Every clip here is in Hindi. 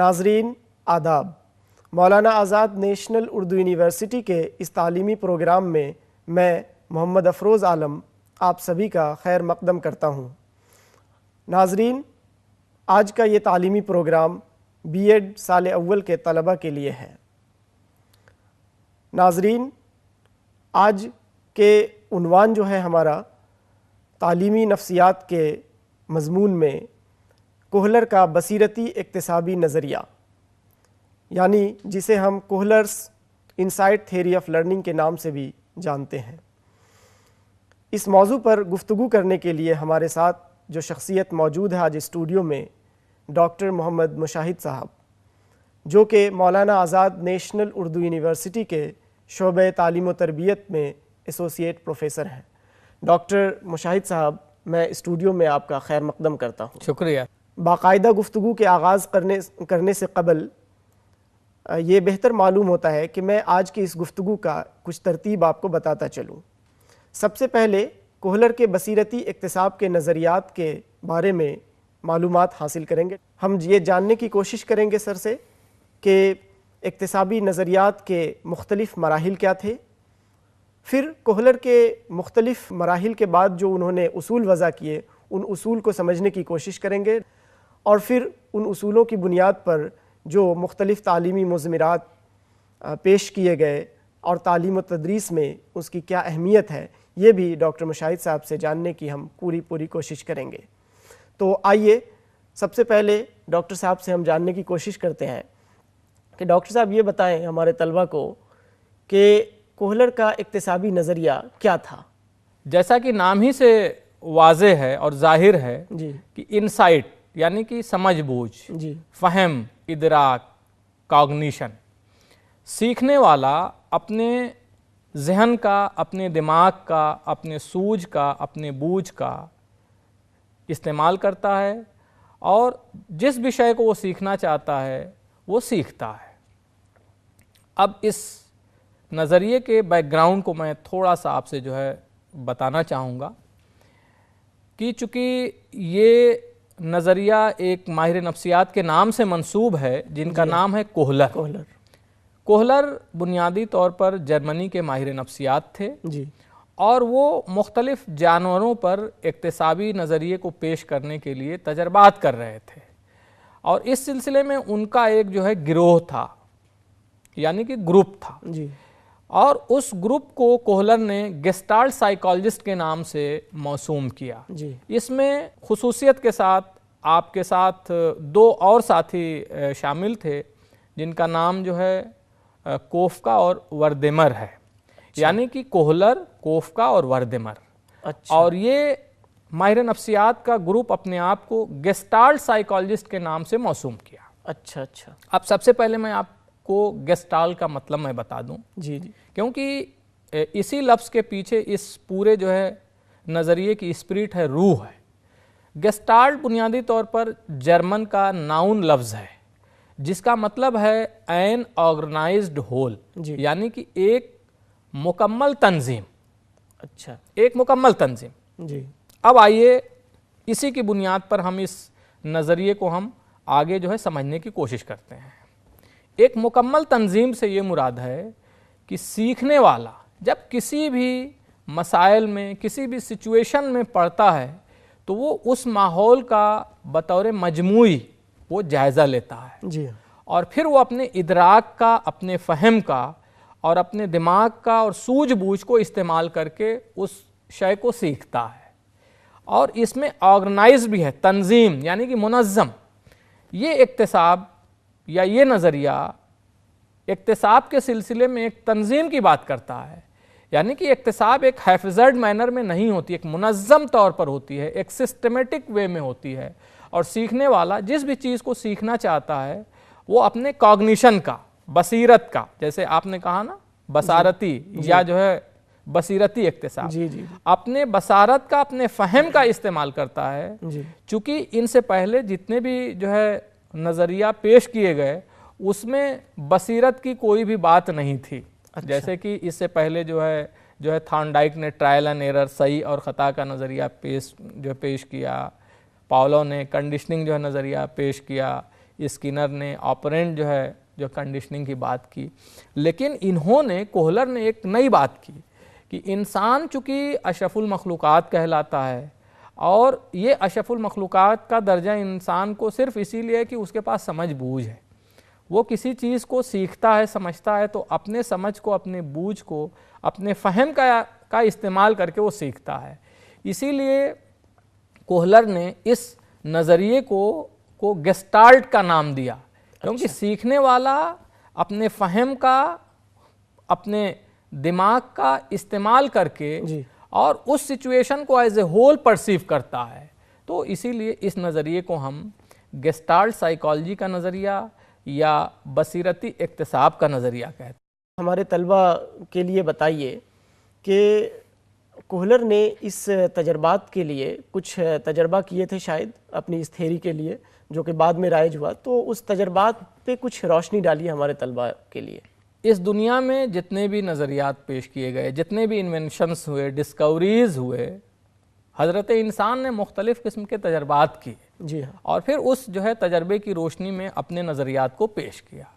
नाजरीन आदाब। मौलाना आज़ाद नेशनल उर्दू यूनिवर्सिटी के इस तालीमी प्रोग्राम में मैं मोहम्मद अफरोज़ आलम आप सभी का खैर मकदम करता हूँ। नाजरीन, आज का ये तालीमी प्रोग्राम बीएड साल अव्वल के तलबा के लिए है। नाजरीन, आज के उन्वान जो है हमारा तालीमी नफ्सियात के मज़मून में कोहलर का बसीरती इक्तिसाबी नज़रिया, यानी जिसे हम कोहलर्स इनसाइट थ्योरी ऑफ लर्निंग के नाम से भी जानते हैं। इस मौजू पर गुफ्तगू करने के लिए हमारे साथ जो शख्सियत मौजूद है आज स्टूडियो में, डॉक्टर मोहम्मद मुशाहिद साहब, जो कि मौलाना आज़ाद नेशनल उर्दू यूनिवर्सिटी के शोबे तालीम व तरबियत में एसोसिएट प्रोफेसर हैं। डॉक्टर मुशाहिद साहब, मैं स्टूडियो में आपका खैर मकदम करता हूँ। शुक्रिया। बाकायदा गुफ्तगू के आगाज़ करने से कबल ये बेहतर मालूम होता है कि मैं आज की इस गुफ्तगू का कुछ तरतीब आपको बताता चलूँ। सबसे पहले कोहलर के बसीरती इक्तिसाब के नज़रियात के बारे में मालूमात हासिल करेंगे। हम ये जानने की कोशिश करेंगे सर से कि इक्तिसाबी नज़रियात के मुख्तलिफ़ मराहिल क्या थे, फिर कोहलर के मुख्तलिफ़ मराहिल के बाद जो उन्होंने उसूल वज़ा किए उन उसूल को समझने की कोशिश करेंगे, और फिर उन उसूलों की बुनियाद पर जो मुख्तलिफ़ तालीमी मुज़मिरात पेश किए गए और तालीम व तदरीस में उसकी क्या अहमियत है, ये भी डॉक्टर मुशाहिद साहब से जानने की हम पूरी कोशिश करेंगे। तो आइए सबसे पहले डॉक्टर साहब से हम जानने की कोशिश करते हैं कि डॉक्टर साहब ये बताएं हमारे तलबा को कि कोहलर का इक्तिसाबी नज़रिया क्या था। जैसा कि नाम ही से वाज़े है और जाहिर है जी कि इनसाइट यानी कि समझ-बूझ, जी, फ़हम, इदराक, कॉग्निशन, सीखने वाला अपने जहन का, अपने दिमाग का, अपने सूझ का, अपने बूझ का इस्तेमाल करता है और जिस विषय को वो सीखना चाहता है वो सीखता है। अब इस नज़रिए के बैकग्राउंड को मैं थोड़ा सा आपसे जो है बताना चाहूँगा कि चूँकि ये नज़रिया एक माहिर नफ्सियात के नाम से मंसूब है जिनका नाम है कोहलर। कोहलर बुनियादी तौर पर जर्मनी के माहिर नफ्सियात थे जी, और वो मुख्तलिफ़ जानवरों पर इक्तिसाबी नज़रिए को पेश करने के लिए तजर्बात कर रहे थे, और इस सिलसिले में उनका एक जो है गिरोह था, यानी कि ग्रुप था जी, और उस ग्रुप को कोहलर ने गेस्टाल्ट साइकोलॉजिस्ट के नाम से मौसूम किया जी। इसमें खुसूसियत के साथ आपके साथ दो और साथी शामिल थे जिनका नाम जो है कोफका और वर्देमर है। अच्छा। यानी कि कोहलर, कोफका और वर्देमर। अच्छा। और ये माहिर नफ्सियात का ग्रुप अपने आप को गेस्टाल्ट साइकोलॉजिस्ट के नाम से मौसूम किया। अच्छा अच्छा। अब सबसे पहले मैं आपको गेस्टाल्ट का मतलब मैं बता दूं, जी जी, क्योंकि इसी लफ्ज़ के पीछे इस पूरे जो है नज़रिए की स्पिरिट है, रूह है। गेस्टाल्ट बुनियादी तौर पर जर्मन का नाउन लफ्ज़ है जिसका मतलब है एन ऑर्गेनाइज्ड होल, यानी कि एक मुकम्मल तंजीम। अच्छा, एक मुकम्मल तंजीम जी। अब आइए इसी की बुनियाद पर हम इस नज़रिए को हम आगे जो है समझने की कोशिश करते हैं। एक मुकम्मल तंजीम से ये मुराद है कि सीखने वाला जब किसी भी मसाइल में, किसी भी सिचुएशन में पड़ता है तो वो उस माहौल का बतौर मजमूई वो जायज़ा लेता है जी, और फिर वो अपने इदराक का, अपने फ़हम का और अपने दिमाग का और सूझबूझ को इस्तेमाल करके उस शय को सीखता है। और इसमें ऑर्गेनाइज भी है, तंजीम यानी कि मुनज़्ज़म। ये इक्तिसाब या ये नज़रिया इक्तिसाब के सिलसिले में एक तंजीम की बात करता है, यानी कि इक्तिसाब एक हैफिज़र्ड मैनर में नहीं होती, एक मुनज़्ज़म तौर पर होती है, एक सिस्टमेटिक वे में होती है। और सीखने वाला जिस भी चीज़ को सीखना चाहता है वो अपने कॉग्निशन का, बसीरत का, जैसे आपने कहा ना बसारती या जो है बसीरती इक्तिसाब, जी जी, अपने बसारत का, अपने फ़हम का इस्तेमाल करता है। चूँकि इनसे पहले जितने भी जो है नज़रिया पेश किए गए उसमें बसीरत की कोई भी बात नहीं थी। अच्छा। जैसे कि इससे पहले जो है थॉर्नडाइक ने ट्रायल एंड एरर, सही और ख़ता का नज़रिया पेश किया, पाउलो ने कंडीशनिंग जो है नज़रिया पेश किया, स्किनर ने ऑपरेंट जो कंडीशनिंग की बात की, लेकिन इन्होंने कोहलर ने एक नई बात की कि इंसान चूँकि अशरफुल मखलूक़ात कहलाता है, और ये अशरफुल मखलूक़ात का दर्जा इंसान को सिर्फ इसीलिए है कि उसके पास समझ बूझ है। वो किसी चीज़ को सीखता है, समझता है, तो अपने समझ को, अपने बूझ को, अपने फ़हम का इस्तेमाल करके वो सीखता है। इसीलिए कोहलर ने इस नज़रिए को गेस्टाल्ट का नाम दिया, क्योंकि सीखने वाला अपने फ़हम का, अपने दिमाग का इस्तेमाल करके और उस सिचुएशन को एज ए होल परसीव करता है। तो इसीलिए इस नज़रिए को हम गेस्टाल्ट साइकोलॉजी का नज़रिया या बसीरती इक्तिसाब का नज़रिया कहते हैं। हमारे तलबा के लिए बताइए कि कोहलर ने इस तजर्बात के लिए कुछ तजर्बा किए थे शायद अपनी इस थ्योरी के लिए, जो कि बाद में राइज हुआ, तो उस तजर्बात पे कुछ रोशनी डालिए हमारे तलबा के लिए। इस दुनिया में जितने भी नज़रियात पेश किए गए, जितने भी इन्वेंशंस हुए, डिस्कवरीज़ हुए, हज़रत इंसान ने मुख्तलिफ़ किस्म के तजर्बात किए। जी हाँ। और फिर उस तजर्बे की रोशनी में अपने नज़रियात को पेश किया।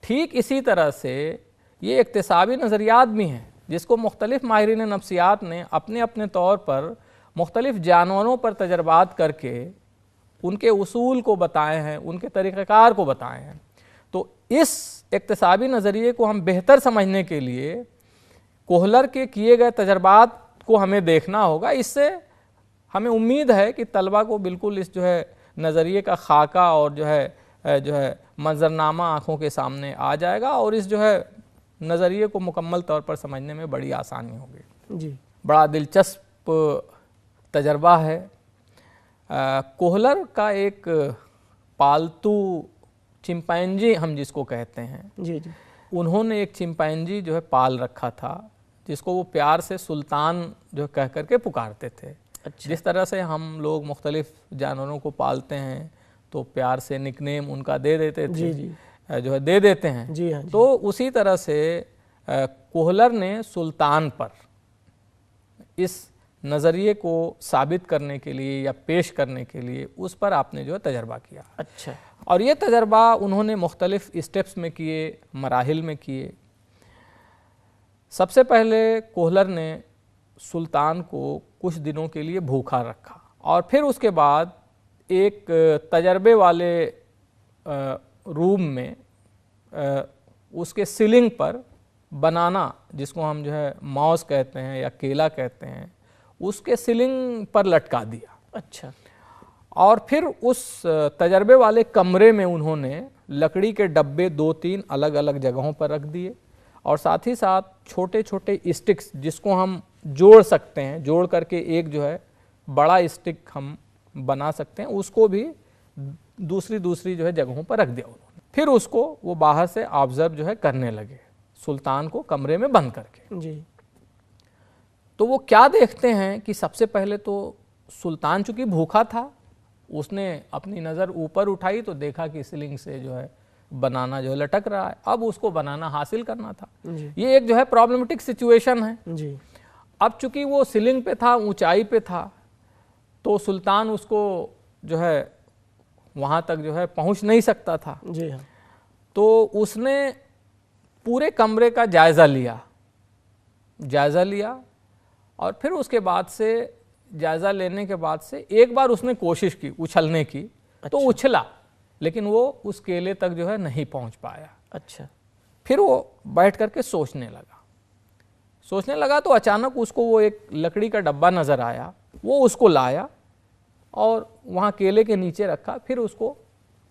ठीक इसी तरह से ये इक्तिसाबी नज़रियात भी हैं, जिसको मुख्तलिफ़ माहिरीन नफ्सियात ने अपने अपने तौर पर मुख्तलिफ़ जानवरों पर तजर्बात करके उनके उसूल को बताए हैं, उनके तरीक़ाकार को बताए हैं। तो इस इक्तिसाबी नज़रिए को हम बेहतर समझने के लिए कोहलर के किए गए तजर्बात को हमें देखना होगा। इससे हमें उम्मीद है कि तलबा को बिल्कुल इस नज़रिए का खाका और मंजरनामा आँखों के सामने आ जाएगा, और इस नज़रिए को मुकम्मल तौर पर समझने में बड़ी आसानी होगी। जी, बड़ा दिलचस्प तजर्बा है। कोहलर का एक पालतू चिंपैंजी हम जिसको कहते हैं, जी जी, उन्होंने एक चिंपैंजी पाल रखा था, जिसको वो प्यार से सुल्तान कह करके पुकारते थे। अच्छा। जिस तरह से हम लोग मुख्तलिफ जानवरों को पालते हैं तो प्यार से निकनेम उनका दे देते थे, जी जी, दे देते हैं। जी हाँ जी। तो उसी तरह से कोहलर ने सुल्तान पर इस नज़रिए को साबित करने के लिए या पेश करने के लिए उस पर आपने तजर्बा किया। अच्छा। और ये तजर्बा उन्होंने मुख्तलिफ स्टेप्स में किए, मराहिल में किए। सबसे पहले कोहलर ने सुल्तान को कुछ दिनों के लिए भूखा रखा, और फिर उसके बाद एक तजर्बे वाले रूम में उसके सीलिंग पर बनाना, जिसको हम मौज कहते हैं या केला कहते हैं, उसके सीलिंग पर लटका दिया। अच्छा। और फिर उस तजर्बे वाले कमरे में उन्होंने लकड़ी के डब्बे 2-3 अलग अलग जगहों पर रख दिए, और साथ ही साथ छोटे छोटे स्टिक्स जिसको हम जोड़ सकते हैं, जोड़ करके एक बड़ा स्टिक हम बना सकते हैं, उसको भी दूसरी जगहों पर रख दिया उन्होंने। फिर उसको वो बाहर से ऑब्जर्व करने लगे, सुल्तान को कमरे में बंद करके। जी। तो वो क्या देखते हैं कि सबसे पहले तो सुल्तान चूंकि भूखा था, उसने अपनी नज़र ऊपर उठाई तो देखा कि सीलिंग से बनाना लटक रहा है। अब उसको बनाना हासिल करना था। ये एक प्रॉब्लमेटिक सिचुएशन है। जी। अब चूंकि वो सीलिंग पे था, ऊंचाई पे था, तो सुल्तान उसको वहाँ तक पहुँच नहीं सकता था। जी हाँ। तो उसने पूरे कमरे का जायज़ा लिया, और फिर उसके बाद से जायज़ा लेने के बाद से एक बार उसने कोशिश की उछलने की। अच्छा। तो उछला, लेकिन वो उस केले तक नहीं पहुंच पाया। अच्छा। फिर वो बैठ करके सोचने लगा तो अचानक उसको वो एक लकड़ी का डब्बा नज़र आया। वो उसको लाया और वहाँ केले के नीचे रखा, फिर उसको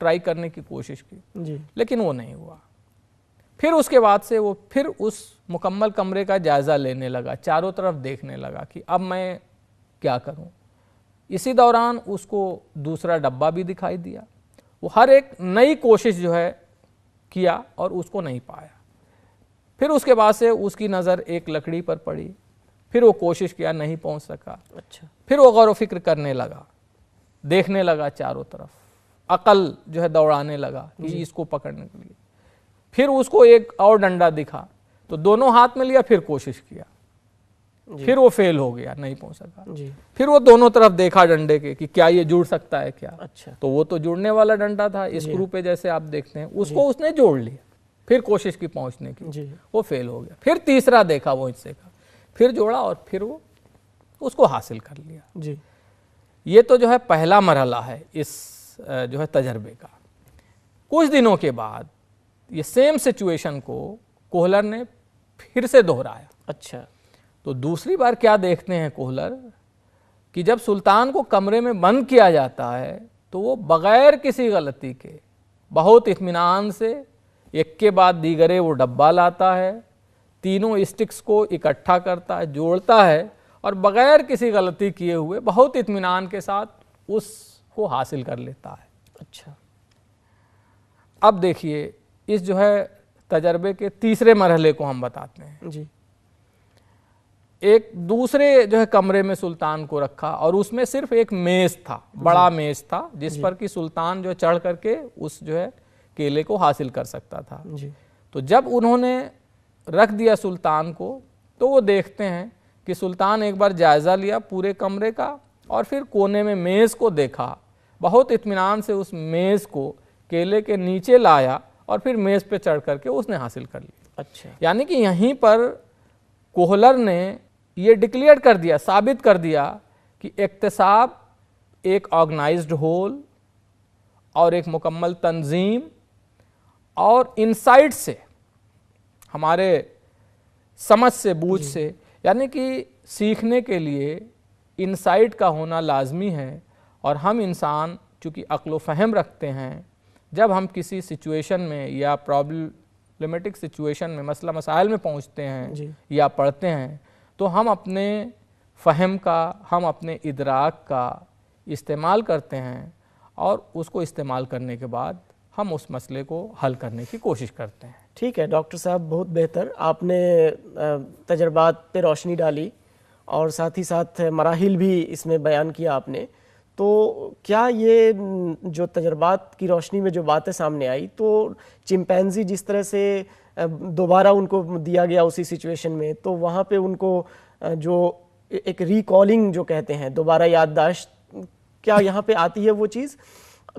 ट्राई करने की कोशिश की। जी। लेकिन वो नहीं हुआ। फिर उसके बाद से वो फिर उस मुकम्मल कमरे का जायज़ा लेने लगा, चारों तरफ देखने लगा कि अब मैं क्या करूं। इसी दौरान उसको दूसरा डब्बा भी दिखाई दिया। वो हर एक नई कोशिश किया और उसको नहीं पाया। फिर उसके बाद से उसकी नज़र एक लकड़ी पर पड़ी, फिर वो कोशिश किया, नहीं पहुंच सका। अच्छा। फिर वो गौर व फिक्र करने लगा, देखने लगा चारों तरफ, अकल दौड़ाने लगा कि इसको पकड़ने के लिए। फिर उसको एक और डंडा दिखा तो दोनों हाथ में लिया, फिर कोशिश किया, फिर वो फेल हो गया, नहीं पहुंच सका। जी। फिर वो दोनों तरफ देखा डंडे के कि क्या ये जुड़ सकता है क्या। अच्छा। तो वो तो जुड़ने वाला डंडा था, स्क्रू पे जैसे आप देखते हैं, उसको उसने जोड़ लिया। फिर कोशिश की पहुंचने की, जी। वो फेल हो गया। फिर तीसरा देखा वो हिस्से का, फिर जोड़ा और फिर वो उसको हासिल कर लिया। जी। ये तो जो है पहला मरहला है इस जो है तजर्बे का। कुछ दिनों के बाद ये सेम सिचुएशन को कोहलर ने फिर से दोहराया। अच्छा। तो दूसरी बार क्या देखते हैं कोहलर कि जब सुल्तान को कमरे में बंद किया जाता है तो वो बगैर किसी गलती के बहुत इत्मीनान से एक के बाद दीगरे वो डब्बा लाता है, तीनों स्टिक्स को इकट्ठा करता है, जोड़ता है और बगैर किसी गलती किए हुए बहुत इत्मीनान के साथ उसको हासिल कर लेता है। अच्छा। अब देखिए इस जो है तजर्बे के तीसरे मरहले को हम बताते हैं। जी। एक दूसरे जो है कमरे में सुल्तान को रखा और उसमें सिर्फ एक मेज था, बड़ा मेज था जिस पर कि सुल्तान जो चढ़ करके उस जो है केले को हासिल कर सकता था। जी। तो जब उन्होंने रख दिया सुल्तान को तो वो देखते हैं कि सुल्तान एक बार जायज़ा लिया पूरे कमरे का और फिर कोने में मेज़ को देखा, बहुत इत्मीनान से उस मेज़ को केले के नीचे लाया और फिर मेज़ पे चढ़ करके उसने हासिल कर लिया। अच्छा। यानी कि यहीं पर कोहलर ने ये डिक्लेयर कर दिया, साबित कर दिया कि इक्तिसाब एक ऑर्गेनाइज्ड होल और एक मुकम्मल तंजीम और इनसाइट से, हमारे समझ से, बूझ से, यानी कि सीखने के लिए इनसाइट का होना लाजमी है। और हम इंसान चूँकि अक्ल फ़हम रखते हैं, जब हम किसी सिचुएशन में या प्रॉब्लमेटिक सिचुएशन में, मसला मसाइल में पहुँचते हैं या पढ़ते हैं, तो हम अपने फ़हम का, हम अपने इदराक का इस्तेमाल करते हैं और उसको इस्तेमाल करने के बाद हम उस मसले को हल करने की कोशिश करते हैं। ठीक है डॉक्टर साहब, बहुत बेहतर आपने तजर्बात पे रोशनी डाली और साथ ही साथ मराहिल भी इसमें बयान किया आपने। तो क्या ये जो तजर्बात की रोशनी में जो बातें सामने आई, तो चिंपैंजी जिस तरह से दोबारा उनको दिया गया उसी सिचुएशन में, तो वहाँ पे उनको जो एक रिकॉलिंग जो कहते हैं, दोबारा याददाश्त, क्या यहाँ पे आती है वो चीज़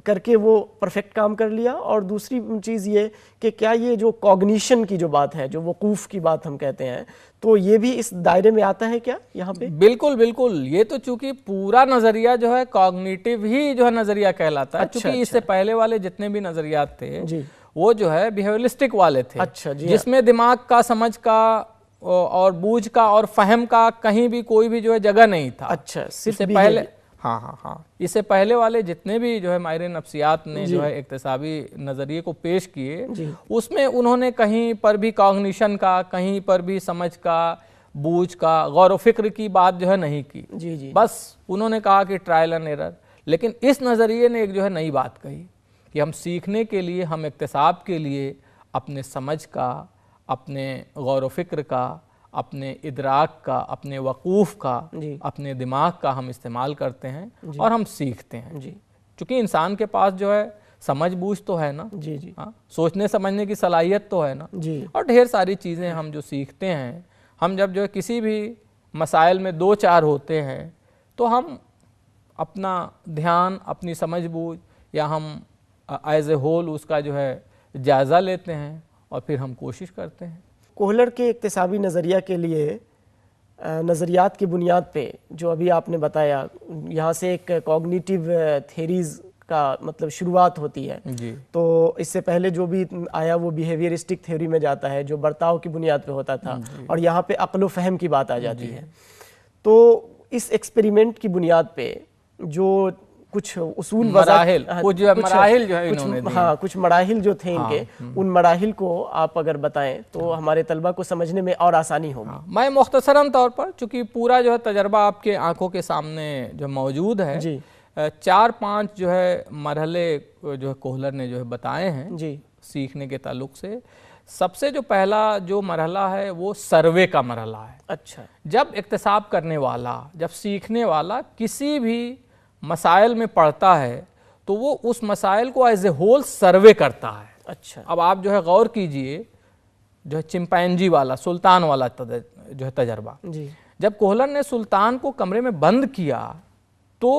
करके वो परफेक्ट काम कर लिया? और दूसरी चीज़ ये कि क्या ये जो कॉग्निशन की जो बात है, जो वकूफ़ की बात हम कहते हैं, तो ये भी इस दायरे में आता है क्या यहाँ पे? बिल्कुल बिल्कुल। ये तो चूंकि पूरा नज़रिया जो है कॉग्निटिव ही जो है नज़रिया कहलाता है। चूंकि इससे पहले वाले जितने भी नज़रियात थे जी, वो जो है बिहेवियरिस्टिक वाले थे। अच्छा जी, जिसमें दिमाग का, समझ का और बूझ का और फहम का कहीं भी कोई भी जो है जगह नहीं था। अच्छा, इससे पहले हाँ, इससे पहले वाले जितने भी जो है माहिर नफ्सियात ने जो है इक्तिसाबी नज़रिए को पेश किए, उसमें उन्होंने कहीं पर भी कॉग्निशन का, कहीं पर भी समझ का, बूझ का, गौर व फिक्र की बात जो है नहीं की। जी। बस उन्होंने कहा कि ट्रायल एंड एरर। लेकिन इस नज़रिए ने एक जो है नई बात कही कि हम सीखने के लिए, हम इक्तिसाब के लिए अपने समझ का, अपने गौर व फिक्र का, अपने इदराक का, अपने वकूफ़ का, अपने दिमाग का हम इस्तेमाल करते हैं और हम सीखते हैं। चूँकि इंसान के पास जो है समझ बूझ तो है ना, हाँ, सोचने समझने की सलाहियत तो है ना, और ढेर सारी चीज़ें हम जो सीखते हैं, हम जब जो है किसी भी मसाइल में दो चार होते हैं तो हम अपना ध्यान, अपनी समझ बूझ या हम एज ए होल उसका जो है जायज़ा लेते हैं और फिर हम कोशिश करते हैं। कोहलर के इक्तिसाबी नज़रिया के लिए नज़रियात की बुनियाद पे जो अभी आपने बताया, यहाँ से एक कॉग्निटिव थेरीज़ का मतलब शुरुआत होती है जी। तो इससे पहले जो भी आया वो बिहेवियरिस्टिक थ्योरी में जाता है, जो बर्ताव की बुनियाद पे होता था, और यहाँ पे अक्ल व फहम की बात आ जाती है। तो इस एक्सपेरिमेंट की बुनियाद पे जो कुछ उसूल मराहिल, कुछ मराहिल जो है इन्होंने दिए, हाँ, कुछ मराहिल जो थे इनके, उन मराहिल को आप अगर बताएं तो हमारे तलबा को समझने में और आसानी होगी। मैं मुख्तसरन तौर पर, चूंकि पूरा जो है तजर्बा आपके आंखों के सामने जो मौजूद है जी, 4-5 जो है मरहले जो है कोहलर ने जो है बताए हैं जी सीखने के ताल्लुक से। सबसे जो पहला जो मरहला है वो सर्वे का मरहला है। अच्छा। जब इक्तिसाब करने वाला, जब सीखने वाला किसी भी मसाइल में पढ़ता है तो वो उस मसाइल को एज ए होल सर्वे करता है। अच्छा। अब आप जो है गौर कीजिए, जो है चिंपैंजी वाला, सुल्तान वाला जो है तजर्बा जी, जब कोहलर ने सुल्तान को कमरे में बंद किया तो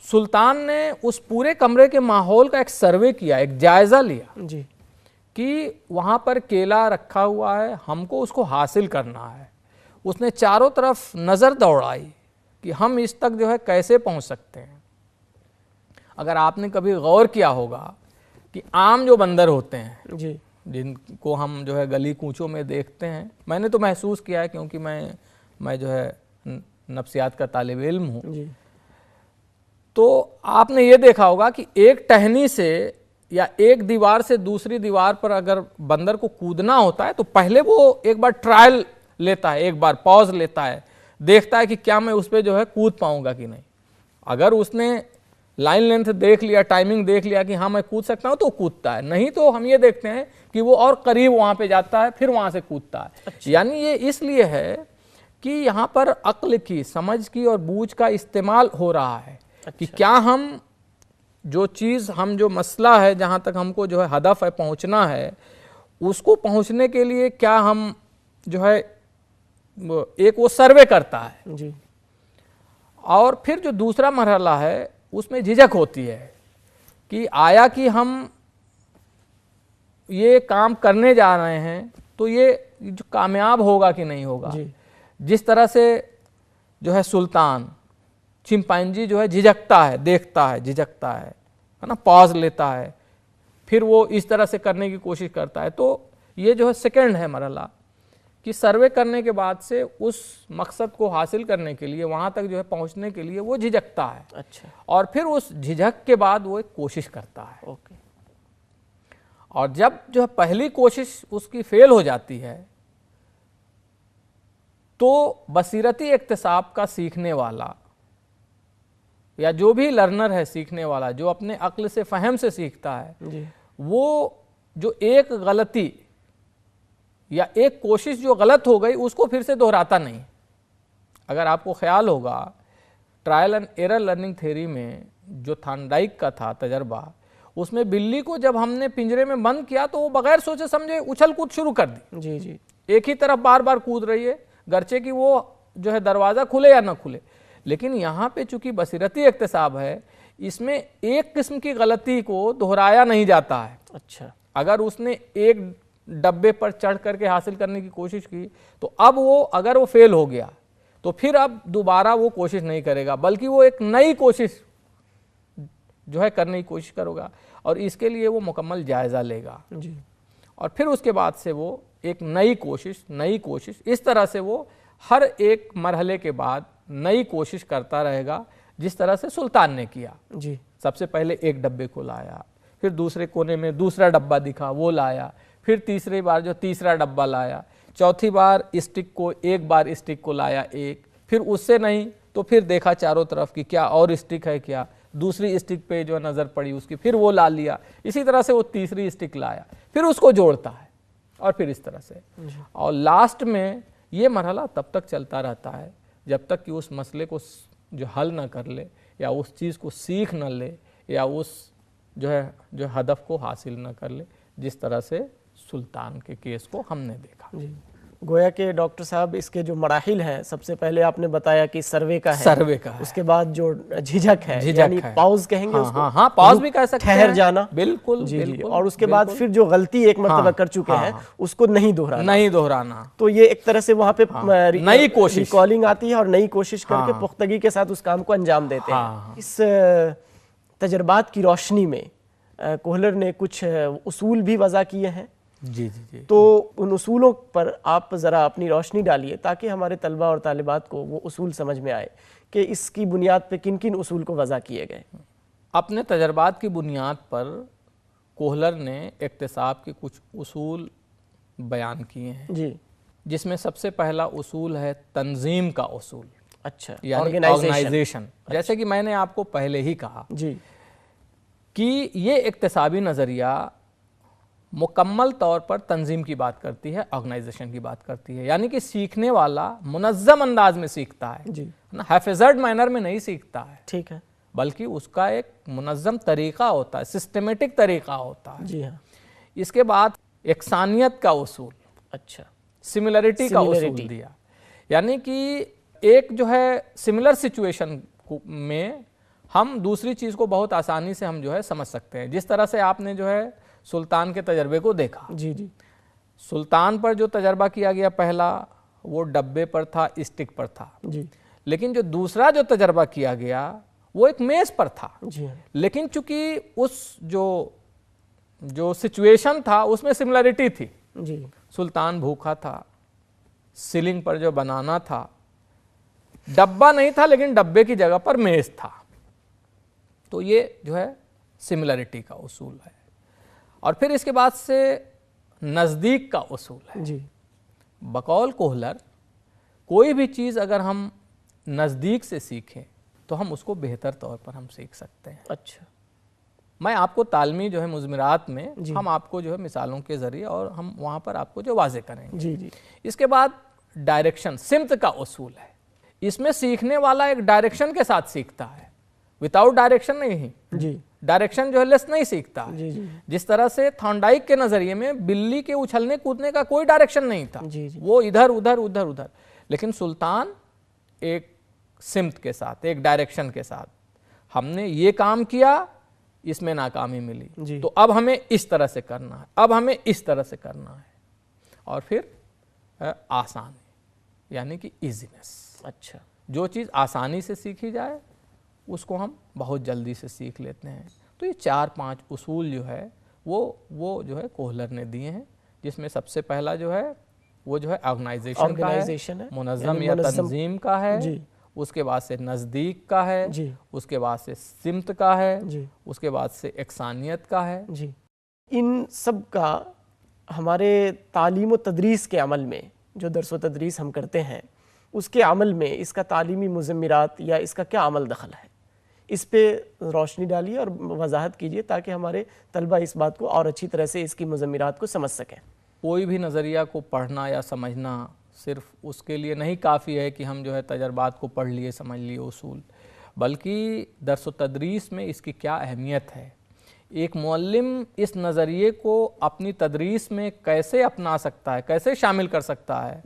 सुल्तान ने उस पूरे कमरे के माहौल का एक सर्वे किया, एक जायजा लिया जी कि वहाँ पर केला रखा हुआ है, हमको उसको हासिल करना है। उसने चारों तरफ नज़र दौड़ाई कि हम इस तक जो है कैसे पहुँच सकते हैं। अगर आपने कभी गौर किया होगा कि आम जो बंदर होते हैं जी जिनको हम जो है गली कूचों में देखते हैं, मैंने तो महसूस किया है क्योंकि मैं जो है नफ्सियात का तालिब इल्म हूँ, जी तो आपने ये देखा होगा कि एक टहनी से या एक दीवार से दूसरी दीवार पर अगर बंदर को कूदना होता है तो पहले वो एक बार ट्रायल लेता है, एक बार पॉज लेता है, देखता है कि क्या मैं उस पर जो है कूद पाऊंगा कि नहीं। अगर उसने लाइन लेंथ देख लिया, टाइमिंग देख लिया कि हाँ मैं कूद सकता हूँ तो कूदता है, नहीं तो हम ये देखते हैं कि वो और करीब वहाँ पे जाता है, फिर वहाँ से कूदता है। अच्छा। यानी ये इसलिए है कि यहाँ पर अक्ल की, समझ की और बूझ का इस्तेमाल हो रहा है। अच्छा। कि क्या हम जो चीज़, हम जो मसला है जहाँ तक हमको जो है हदफ है पहुँचना है, उसको पहुँचने के लिए क्या हम जो है एक वो सर्वे करता है जी और फिर जो दूसरा मरहला है उसमें झिझक होती है कि आया कि हम ये काम करने जा रहे हैं तो ये जो कामयाब होगा कि नहीं होगा। जिस तरह से जो है सुल्तान चिंपांजी जो है झिझकता है, देखता है, झिझकता है ना, पॉज लेता है, फिर वो इस तरह से करने की कोशिश करता है। तो ये जो है सेकंड है मरहला कि सर्वे करने के बाद से उस मकसद को हासिल करने के लिए, वहाँ तक जो है पहुँचने के लिए वो झिझकता है। अच्छा। और फिर उस झिझक के बाद वो एक कोशिश करता है। ओके। और जब जो है पहली कोशिश उसकी फेल हो जाती है तो बसीरती इक्तिसाब का सीखने वाला या जो भी लर्नर है, सीखने वाला जो अपने अक्ल से, फहम से सीखता है जी। वो जो एक गलती या एक कोशिश जो गलत हो गई उसको फिर से दोहराता नहीं। अगर आपको ख्याल होगा trial and error learning theory में जो थानडाइक का था तजर्बा, उसमें बिल्ली को जब हमने पिंजरे में बंद किया तो वो बगैर सोचे समझे उछल कूद शुरू कर दी। जी जी। एक ही तरफ बार बार कूद रही है, गर्चे की वो जो है दरवाज़ा खुले या ना खुले। लेकिन यहाँ पे चूंकि बसीरती इक्तिसाब है, इसमें एक किस्म की गलती को दोहराया नहीं जाता है। अच्छा। अगर उसने एक डब्बे पर चढ़ करके हासिल करने की कोशिश की तो अब वो, अगर वो फेल हो गया तो फिर अब दोबारा वो कोशिश नहीं करेगा, बल्कि वो एक नई कोशिश जो है करने की कोशिश करेगा और इसके लिए वो मुकम्मल जायज़ा लेगा जी। और फिर उसके बाद से वो एक नई कोशिश, इस तरह से वो हर एक मरहले के बाद नई कोशिश करता रहेगा, जिस तरह से सुल्तान ने किया। जी। सबसे पहले एक डब्बे को लाया, फिर दूसरे कोने में दूसरा डब्बा दिखा वो लाया, फिर तीसरी बार जो तीसरा डब्बा लाया, चौथी बार स्टिक को, एक बार स्टिक को लाया एक, फिर उससे नहीं तो फिर देखा चारों तरफ कि क्या और स्टिक है क्या, दूसरी स्टिक पे जो नज़र पड़ी उसकी, फिर वो ला लिया। इसी तरह से वो तीसरी स्टिक लाया, फिर उसको जोड़ता है और फिर इस तरह से। और लास्ट में ये मरहला तब तक चलता रहता है जब तक कि उस मसले को जो हल ना कर ले या उस चीज़ को सीख न ले या उस जो हदफ को हासिल न कर ले, जिस तरह से सुल्तान के केस को हमने देखा। जी। गोया के डॉक्टर साहब इसके जो मराहिल हैं, सबसे पहले आपने बताया कि सर्वे का है, उसके बाद जो झिझक है, यानी पॉज कहेंगे उसको। हाँ, पॉज भी कह सकते हैं, ठहर जाना। बिल्कुल जी जी। और उसके बाद फिर जो गलती एक मर्तबा कर चुके हैं उसको नहीं दोहराना। तो ये एक तरह से वहाँ पे नई कोशिश, रिकॉलिंग आती है और नई कोशिश करके पुख्तगी के साथ उस काम को अंजाम देते हैं। इस तजर्बात की रोशनी में कोहलर ने कुछ उसूल भी वज़ा किए हैं। जी जी जी। तो उन उसूलों पर आप ज़रा अपनी रोशनी डालिए ताकि हमारे तलबा और तालिबात को वो उसूल समझ में आए कि इसकी बुनियाद पे किन किन उसूल को वज़ा किए गए। अपने तजर्बात की बुनियाद पर कोहलर ने इक्तिसाब के कुछ उसूल बयान किए हैं जी, जिसमें सबसे पहला उसूल है तंजीम का उसूल। अच्छा, यानी ऑर्गेनाइजेशन। जैसे कि मैंने आपको पहले ही कहा जी कि ये इक्तिसाबी नज़रिया मुकम्मल तौर पर तंजीम की बात करती है, ऑर्गेनाइजेशन की बात करती है। यानी कि सीखने वाला मुनज़्ज़म अंदाज में सीखता है जी, ना हैफेजर्ड मैनर में नहीं सीखता है, ठीक है, बल्कि उसका एक मुनज़्ज़म तरीक़ा होता है, सिस्टमेटिक तरीक़ा होता है जी हाँ। इसके बाद यकसानियत का उसूल, अच्छा, सिमिलरिटी का उसूल दिया। यानी कि एक जो है सिमिलर सिचुएशन में हम दूसरी चीज़ को बहुत आसानी से हम जो है समझ सकते हैं। जिस तरह से आपने जो है सुल्तान के तजर्बे को देखा, जी जी, सुल्तान पर जो तजर्बा किया गया पहला, वो डब्बे पर था, स्टिक पर था। जी लेकिन जो दूसरा जो तजर्बा किया गया वो एक मेज पर था। जी हाँ, लेकिन चूंकि उस जो सिचुएशन था उसमें सिमिलरिटी थी। जी सुल्तान भूखा था, सीलिंग पर जो बनाना था, डब्बा नहीं था लेकिन डब्बे की जगह पर मेज था। तो ये जो है सिमिलरिटी का उसूल है। और फिर इसके बाद से नज़दीक का उसूल है। जी बकौल कोहलर, कोई भी चीज़ अगर हम नज़दीक से सीखें तो हम उसको बेहतर तौर पर हम सीख सकते हैं। अच्छा, मैं आपको तालमी जो है मुज़मिरात में जी। हम आपको जो है मिसालों के ज़रिए और हम वहाँ पर आपको जो वाज़े करेंगे। जी जी, इसके बाद डायरेक्शन, सिमत का उसूल है। इसमें सीखने वाला एक डायरेक्शन के साथ सीखता है, विदाउट डायरेक्शन नहीं। जी डायरेक्शन जो है लेस नहीं सीखता है। जी जी, जिस तरह से थॉर्नडाइक के नज़रिए में बिल्ली के उछलने कूदने का कोई डायरेक्शन नहीं था, जी जी, वो इधर उधर उधर उधर। लेकिन सुल्तान एक सिमत के साथ, एक डायरेक्शन के साथ, हमने ये काम किया, इसमें नाकामी मिली, जी। तो अब हमें इस तरह से करना है, अब हमें इस तरह से करना है। और फिर आसानी, यानी कि इजीनेस। अच्छा, जो चीज़ आसानी से सीखी जाए उसको हम बहुत जल्दी से सीख लेते हैं। तो ये 4-5 उसूल जो है वो जो है कोहलर ने दिए हैं, जिसमें सबसे पहला जो है वो जो है ऑर्गेनाइजेशन का है, मुनज़्ज़म या तंजीम का है, जी। उसके बाद से नज़दीक का है, जी उसके बाद से सिमत का है, जी उसके बाद से एकसानियत का है। जी, इन सब का हमारे तालीम व तदरीस के अमल में, जो दर्स व तदरीस हम करते हैं उसके अमल में इसका तालीमी मुज़म्मिरात या इसका क्या अमल दखल है, इस पे रोशनी डालिए और वजाहत कीजिए ताकि हमारे तलबा इस बात को और अच्छी तरह से इसकी मुज़म्मिरात को समझ सकें। कोई भी नज़रिया को पढ़ना या समझना सिर्फ उसके लिए नहीं काफ़ी है कि हम जो है तजर्बात को पढ़ लिए, समझ लिए उसूल, बल्कि दर्स व तदरीस में इसकी क्या अहमियत है। एक मुअल्लिम इस नज़रिए को अपनी तदरीस में कैसे अपना सकता है, कैसे शामिल कर सकता है,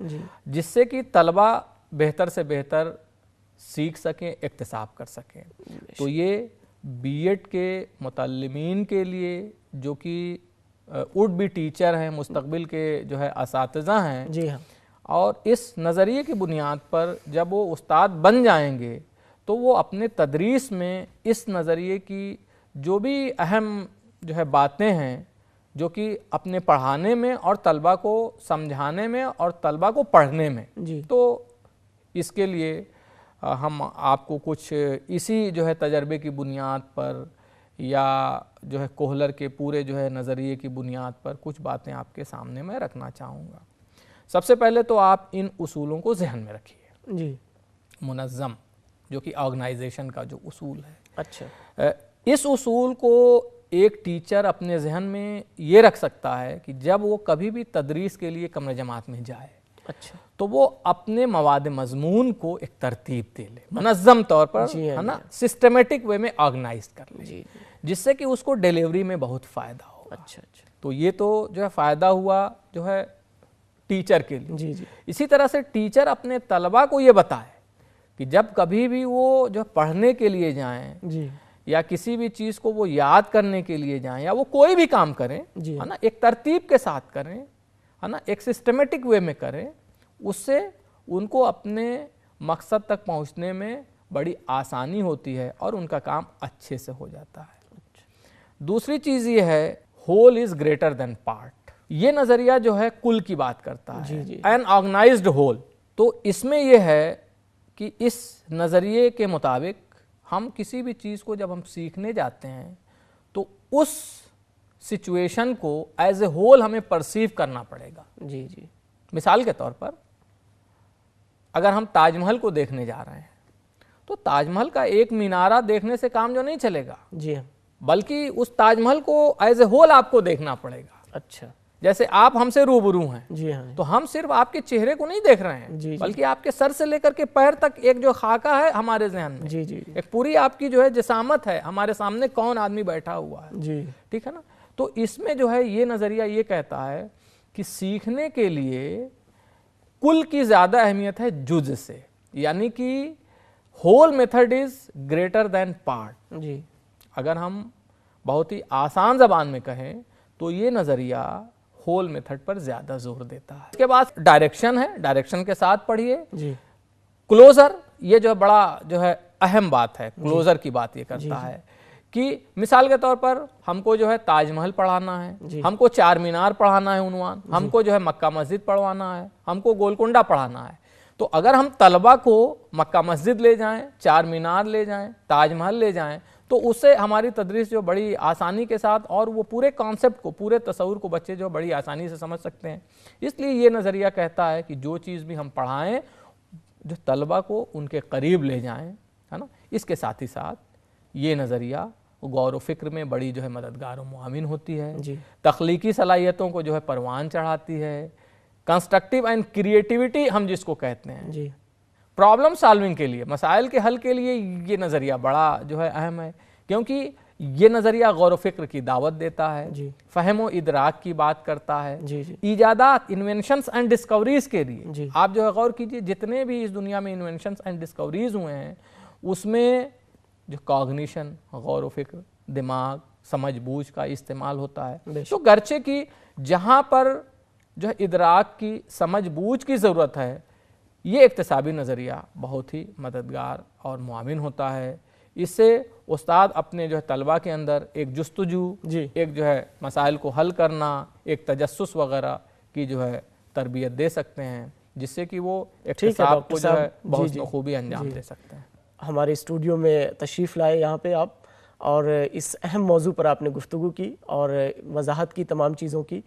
जिससे कि तलबा बेहतर से बेहतर सीख सकें, इक्तिसाब कर सकें। तो ये बीएड के मुतल्लिमीन के लिए, जो कि वुड बी टीचर हैं, मुस्तकबिल के जो है असातिज़ा हैं, जी हाँ, और इस नज़रिए की बुनियाद पर जब वो उस्ताद बन जाएंगे तो वो अपने तदरीस में इस नज़रिए की जो भी अहम जो है बातें हैं, जो कि अपने पढ़ाने में और तलबा को समझाने में और तलबा को पढ़ने में, जी। तो इसके लिए हम आपको कुछ इसी जो है तजर्बे की बुनियाद पर या जो है कोहलर के पूरे जो है नज़रिए की बुनियाद पर कुछ बातें आपके सामने मैं रखना चाहूँगा। सबसे पहले तो आप इन उसूलों को जहन में रखिए। जी, मुनज़्ज़म, जो कि ऑर्गेनाइजेशन का जो उसूल है, अच्छा, इस उसूल को एक टीचर अपने जहन में ये रख सकता है कि जब वो कभी भी तदरीस के लिए कमरे जमात में जाए, अच्छा, तो वो अपने मवाद मजमून को एक तरतीब दे ले, मुनज़्ज़म तौर पर, जी हाँ, है ना, जी हाँ। सिस्टमेटिक वे में ऑर्गेनाइज कर ले, जी, जिससे कि उसको डिलीवरी में बहुत फ़ायदा हो। अच्छा अच्छा, तो ये तो जो है फ़ायदा हुआ जो है टीचर के लिए। जी जी, इसी तरह से टीचर अपने तलबा को ये बताए कि जब कभी भी वो जो पढ़ने के लिए जाएं जी, या किसी भी चीज़ को वो याद करने के लिए जाएं या वो कोई भी काम करें, जी है ना, एक तरतीब के साथ करें, है ना, एक सिस्टमेटिक वे में करें, उससे उनको अपने मकसद तक पहुंचने में बड़ी आसानी होती है और उनका काम अच्छे से हो जाता है। दूसरी चीज़ ये है, whole is greater than part. ये नज़रिया जो है कुल की बात करता है, जी, जी। An organized whole. तो इसमें यह है कि इस नज़रिए के मुताबिक हम किसी भी चीज़ को जब हम सीखने जाते हैं तो उस सिचुएशन को एज ए होल हमें परसीव करना पड़ेगा। जी जी, मिसाल के तौर पर अगर हम ताजमहल को देखने जा रहे हैं तो ताजमहल का एक मीनारा देखने से काम जो नहीं चलेगा, जी हाँ, बल्कि उस ताजमहल को एज ए होल आपको देखना पड़ेगा। अच्छा, जैसे आप हमसे रूबरू हैं, जी हाँ, तो हम सिर्फ आपके चेहरे को नहीं देख रहे हैं, जी, जी। बल्कि आपके सर से लेकर के पैर तक एक जो खाका है हमारे जहन में, जी जी जी, एक पूरी आपकी जो है जिसामत है, हमारे सामने कौन आदमी बैठा हुआ है, जी, ठीक है ना। तो इसमें जो है ये नज़रिया ये कहता है कि सीखने के लिए कुल की ज़्यादा अहमियत है जुज़ से। यानी कि whole method is greater than part. जी। अगर हम बहुत ही आसान जबान में कहें तो ये नज़रिया होल मेथड पर ज़्यादा जोर देता है। इसके बाद डायरेक्शन है, डायरेक्शन के साथ पढ़िए। जी। क्लोजर, ये जो बड़ा जो है अहम बात है, क्लोजर की बात ये करता है कि मिसाल के तौर पर हमको जो है ताजमहल पढ़ाना है, हमको चार मीनार पढ़ाना है उन्वान, हमको जो है मक्का मस्जिद पढ़वाना है, हमको गोलकुंडा पढ़ाना है। तो अगर हम तलबा को मक्का मस्जिद ले जाएं, चार मीनार ले जाएं, ताजमहल ले जाएं, तो उससे हमारी तदरीस जो बड़ी आसानी के साथ और वो पूरे कॉन्सेप्ट को, पूरे तस्वुर को बच्चे जो बड़ी आसानी से समझ सकते हैं। इसलिए ये नज़रिया कहता है कि जो चीज़ भी हम पढ़ाएं जो तलबा को उनके करीब ले जाएं, है ना। इसके साथ ही साथ ये नज़रिया गौर व फिक्र में बड़ी जो है मददगार और मुआविन होती है, तख्लीकी सलाहियतों को जो है परवान चढ़ाती है, कंस्ट्रक्टिव एंड क्रिएटिविटी हम जिसको कहते हैं जी, प्रॉब्लम सॉल्विंग के लिए, मसाइल के हल के लिए ये नज़रिया बड़ा जो है अहम है, क्योंकि ये नज़रिया गौर व फिक्र की दावत देता है, फ़हम व इदराक की बात करता है, ईजादात, इन्वेंशंस एंड डिस्कवरीज के लिए। आप जो है गौर कीजिए, जितने भी इस दुनिया में इन्वेंशंस एंड डिस्कवरीज हुए हैं उसमें जो कॉग्निशन, गौर व फिक्र, दिमाग, समझ बूझ का इस्तेमाल होता है। तो गर्चे की जहाँ पर जो है इदराक की, समझ बूझ की ज़रूरत है, ये इक्तिसाबी नज़रिया बहुत ही मददगार और मुआविन होता है। इससे उस्ताद अपने जो है तलबा के अंदर एक जुस्तजू, एक जो है मसाइल को हल करना, एक तजस्सुस वगैरह की जो है तरबियत दे सकते हैं, जिससे कि वो इक्तिसाब को जो है बहुत बखूबी अंजाम दे सकते हैं। हमारे स्टूडियो में तशरीफ़ लाए यहाँ पे आप, और इस अहम मौजू पर आपने गुफ्तगू की और वजाहत की तमाम चीज़ों की,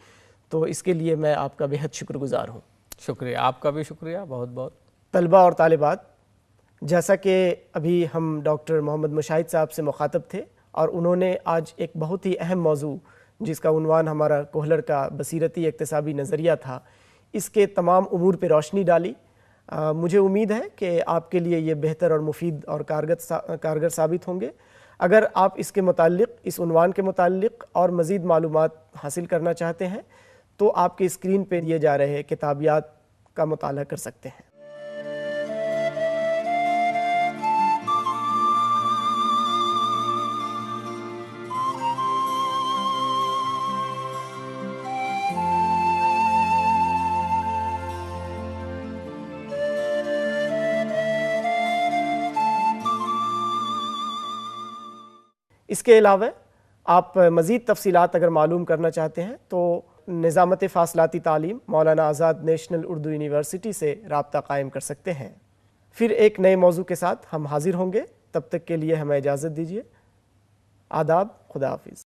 तो इसके लिए मैं आपका बेहद शुक्रगुज़ार हूँ। शुक्रिया, आपका भी शुक्रिया बहुत बहुत। तलबा और तालिबात, जैसा कि अभी हम डॉक्टर मोहम्मद मुशाहिद साहब से मुखातब थे और उन्होंने आज एक बहुत ही अहम मौजू जिसका उन्वान हमारा कोहलर का बसीरती इक्तिसाबी नज़रिया था, इसके तमाम उमूर पर रोशनी डाली। मुझे उम्मीद है कि आपके लिए ये बेहतर और मुफीद और कारगर साबित होंगे। अगर आप इसके मुताल्लिक़, इस उन्वान के मुताल्लिक़ और मज़ीद मालूमात हासिल करना चाहते हैं तो आपके स्क्रीन पर दिए जा रहे किताबियात का मुताला कर सकते हैं। इसके अलावा आप मज़ीद तफसीलात अगर मालूम करना चाहते हैं तो निज़ामत फ़ासलाती तालीम मौलाना आज़ाद नेशनल उर्दू यूनिवर्सिटी से रब्ता कायम कर सकते हैं। फिर एक नए मौजू के साथ हम हाजिर होंगे, तब तक के लिए हमें इजाज़त दीजिए। आदाब, खुदा हाफिज़।